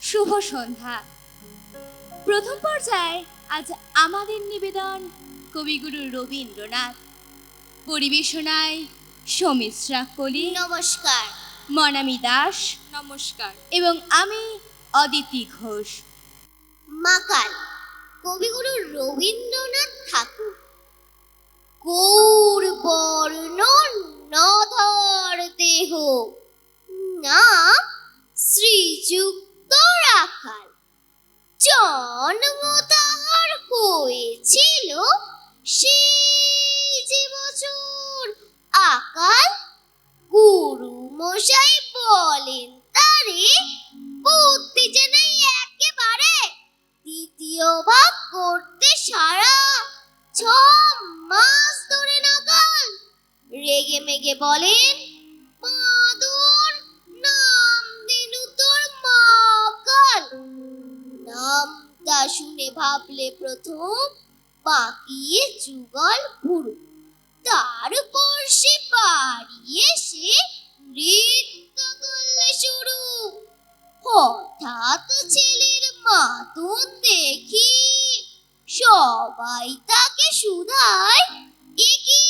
শুভ সন্ধ্যা। প্রথম পর্যায়ে আজ আমাদের নিবেদন কবিগুরু রবীন্দ্রনাথ, পরিবেশনায় সৌমিত্রা কলি, নমস্কার। মনামি দাস, নমস্কার। এবং আমি অদিতি ঘোষ। মাকাল কবিগুরু রবীন্দ্রনাথ ঠাকুর। গৌর বর্ণ নধর দেহ, নাম শ্রীযুক্ত রাখাল। জন্ম তাহার হয়েছিল সেই যে বছর আকাল। গুরু মশাই বলেন তারে বুদ্ধি যে নেই একেবারে, দ্বিতীয় ভাগ করতে সারা 6 মাস ধরে নাকাল। রেগে মেগে বলেন, মাদুর নাম দিনু তোর মাকাল। নামটা শুনে ভাবলে প্রথম বাকিয়ে যুগল ভুরু, তারপর সে বাড়ি এসে নৃত্য করলে শুরু। হঠাৎ ছেলের মাতুন দেখি সবাই তাকে শুধায়, এ কি?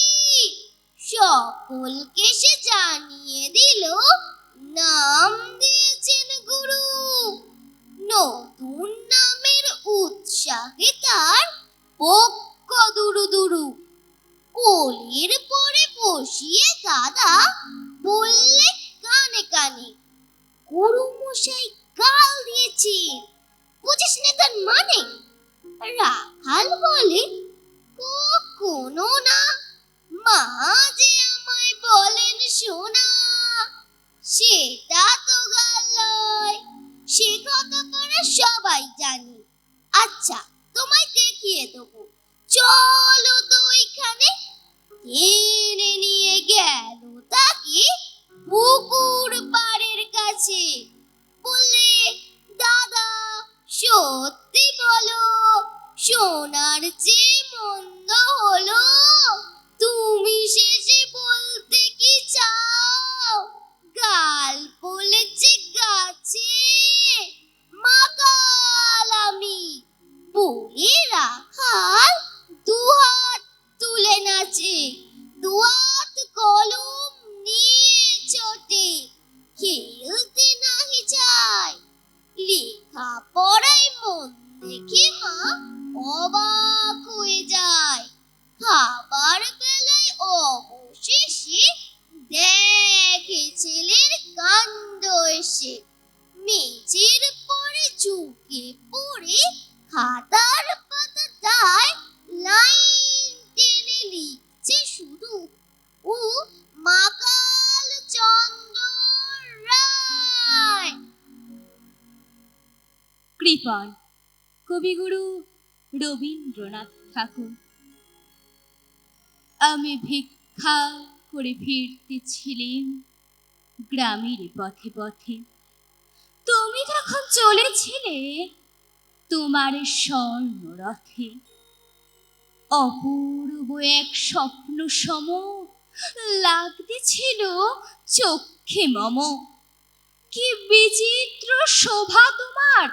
সকলকে সে জানিয়ে দিল, নাম দিয়েছেন গুরু। নতুন নামের উৎসাহে তার পক্ষ দুরু দুরু। কোলের পরে বসিয়ে দাদা বললে কানে কানে, গুরু মশাই গাল দিয়েছে, বুঝিস না তার মানে? রাখাল বলে, কখনো না, মা যে আমায় বলেন শোনা, সেটা তো গাল নয়, সে কথা পারা সবাই জানি। আচ্ছা তোমায় দেখিয়ে দেবো, চলো তো ওইখানে। টেনে নিয়ে গেল তাকে পুকুর পাড়ের কাছে। বললে, দাদা সত্যি বলো, সোনার চেয়ে মন্দ হলো? তুমি শেষে বলতে কি চাও? গাল বলেছে গাছে, মাকাল আমি। বলে রাখাল দুহাত তুলে নাচে, দুহাত কলম নিয়ে ছোটে। খেলতে নাহি চায়, লেখা পড়ায় মন দেখে মা অবাক হয়ে যায়। খাবার বেলায় অবশেষে দেখে ছেলের কাণ্ড এসে, মেঝের পরে ঝুঁকে পড়ে খাতার পাতাটায় লাইন টেনে লিখছে শুধু, ও মাকাল চন্দ্র রায়। কৃপণ কবিগুরু রবীন্দ্রনাথ ঠাকুর। আমি ভিক্ষা করে ফিরতেছিলাম গ্রামের পথে পথে, তুমি তখন চলেছিলে তোমার স্বর্ণ রথে। অপূর্ব এক স্বপ্ন সম লাগতেছিল চক্ষে মম। কি বিচিত্র শোভা তোমার,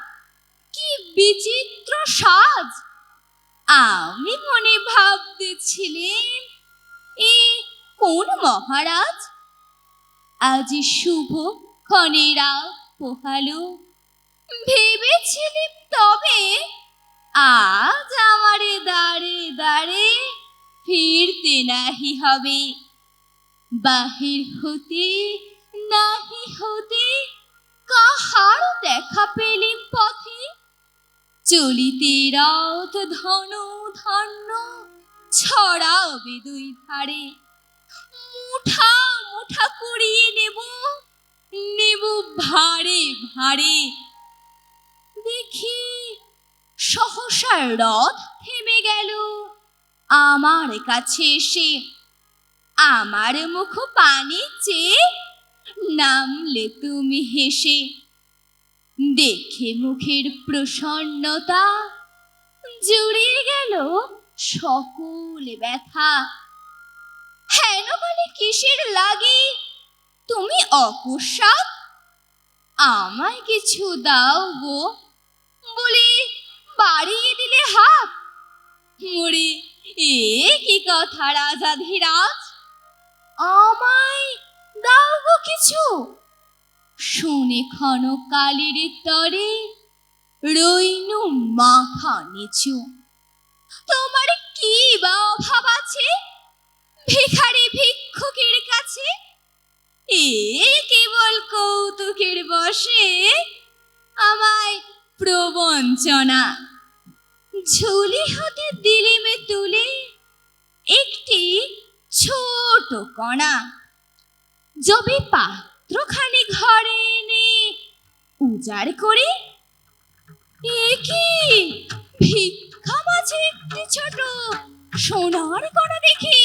কি বিচিত্র সাজ! আমি মনে ভাবতেছিলেন, এ কোন মহারাজ? আজি শুভ ক্ষণেরা পোহালো, ভেবেছিলাম তবে আজ আমারে দাঁড়ে দাঁড়ে ফিরতে নাহি হবে। বাহির হতে নাহি হতে কাহার দেখা পেলেম পথে। চলিতে রথ ধন ধান্য ছড়াবে দুই ধারে। মুঠা মুঠা কুড়িয়ে নেব, নেব ভারে ভারে। দেখি সহসা রথ থেমে গেল আমার কাছে এসে। আমার মুখ পানে চেয়ে নামলে তুমি হেসে। দেখে মুখের প্রসন্নতা জুড়িয়ে গেল সকল ব্যথা। হেন বলে কিসের লাগি তুমি অকস্মাৎ আমায় কিছু দাও গো বলে বাড়িয়ে দিলে হাত। মুড়ি এ কি কথা রাজাধিরাজ, আমায় দাও গো কিছু। শুনে ক্ষণকালের তরে রইনু মাথা নিচু। তোমার কি বা অভাব আছে ভিখারি ভিক্ষুকের কাছে? এ কেবল কৌতুকের বশে আমায় প্রবঞ্চনা। ঝুলি হতে দিলিমে তুলে একটি ছোট কণা, যবে পাত্রখানি ঘরে এনে উজাড় করে, এ কি ভিক্ষা মাঝে একটি ছোট সোনার কণা দেখি।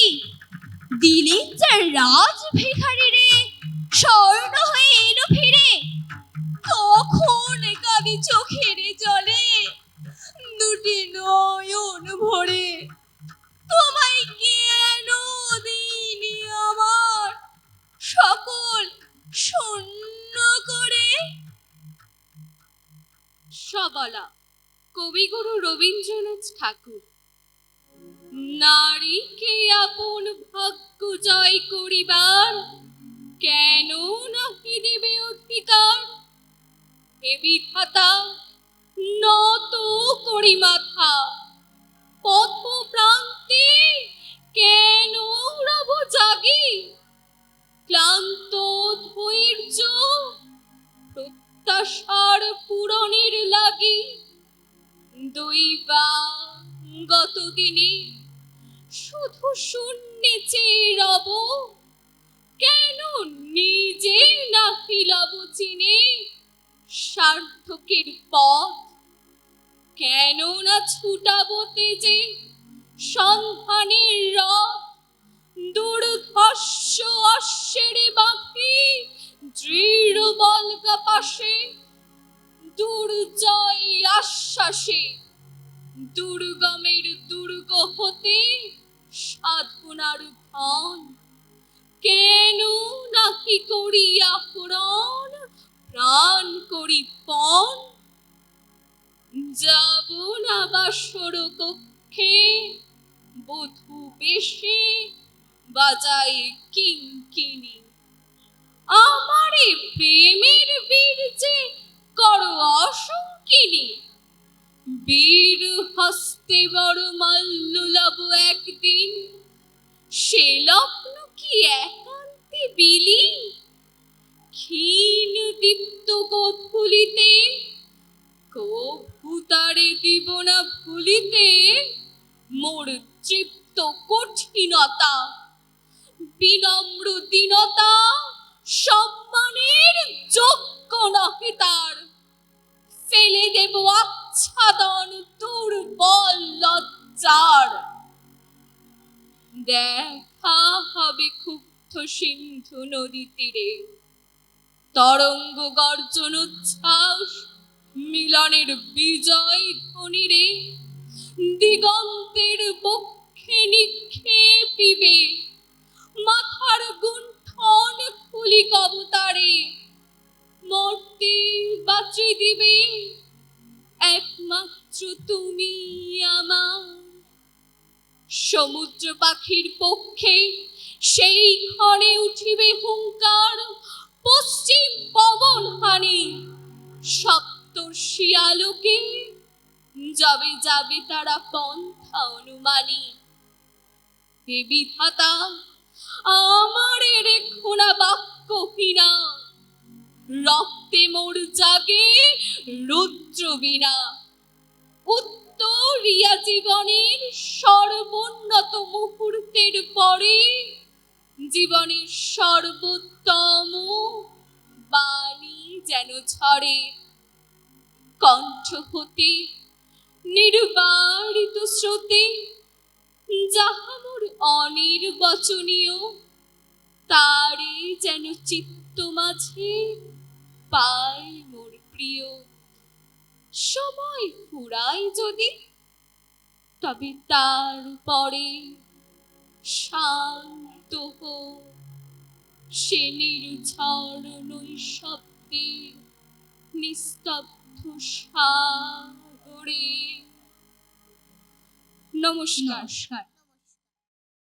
দিলেন যা রাজ ভিখারি রে, স্বর্ণ হয়ে এলো ফিরে। তখন কাঁদি চোখের জলে দুটি নয়ন ভরে। তোমায় কেন দিইনি আমার সকল শূন্য করে। সবলা কবিগুরু রবীন্দ্রনাথ ঠাকুর। নারীকে আপন ভাগ্য জয় করিবার কেন নাহি দেবে অধিকার? হে বিধাতা নত করি মাথা, পথ প্রান্তে কেন রব জাগি? ক্লান্ত ধৈর্য প্রত্যাশার পূরণের লাগি দৈবা গত দিনে শুধু শূন্যে চেয়ে রব। কেন নিজে নাহি লব চিনে সার্থকের পথ? কেন না ছুটাবো তেজে সন্ধানের রথ? দুর্ধর্ষ অশ্বের বাঁধি দৃঢ় বল্গা পাশে, দুর্জয় আশ্বাসে দুর্গমের দুর্গ হতে সাধনার ধন। কেন নাকি করি আহরণ প্রাণ করি পণ? যাব না বাসর কক্ষে বধূ বেশে বাজাই কিঙ্কিনি। আমারে প্রেমের বীর্যে করো অসংকিনী। বীর হস্তে বড় মাল্য লব একদিন, সে লগ্ন কি একান্তে বিলীন? ক্ষীণ দীপ্ত গোধূলিতে কভু তারে দিব না ভুলিতে। মোর তৃপ্ত কঠিনতা বিনম্র দীনতা সম্মানের যোগ্য নহে তার। ফেলে দেব আচ্ছাদন দুর্বল লজ্জার। দেখা হবে ক্ষুব্ধ সিন্ধু নদী তীরে, তরঙ্গ গর্জন উচ্ছ্বাস মিলনের বিজয় ধ্বনিরে। দিগন্তের বক্ষে নিক্ষেপিবে মাথার গুণ্ঠন খুলি কবতারে। মরতে বাঁচি দিবে একমাত্র তুমি আমার। সমুদ্র পাখির পক্ষে সেই ক্ষণে উঠিবে হুঙ্কার। পশ্চিম পবন হানি সপ্তর্ষি আলোকে, যাবে যাবে তারা পন্থা অনুমানী। হে বিধাতা আমারে রেখো না বাক্যহীনা, রক্তে মোর জাগে রুদ্র বীণা। উত্তরিয়া জীবনের সর্বোন্নত মুহূর্তের পরে জীবনের সর্বোত্তম বাণী যেন ঝরে কণ্ঠ হতে নির্বারিত স্রোতে। যাহা মোর অনির্বচনীয় তারে যেন চিত্ত মাঝে পাই মোর প্রিয়। সময় ফুরায় যদি তবে তারপরে শান্ত হোক সে নির্ঝর নৈশব্দের নিস্তব্ধ সাগরে। নমস্কার। নমস্কার।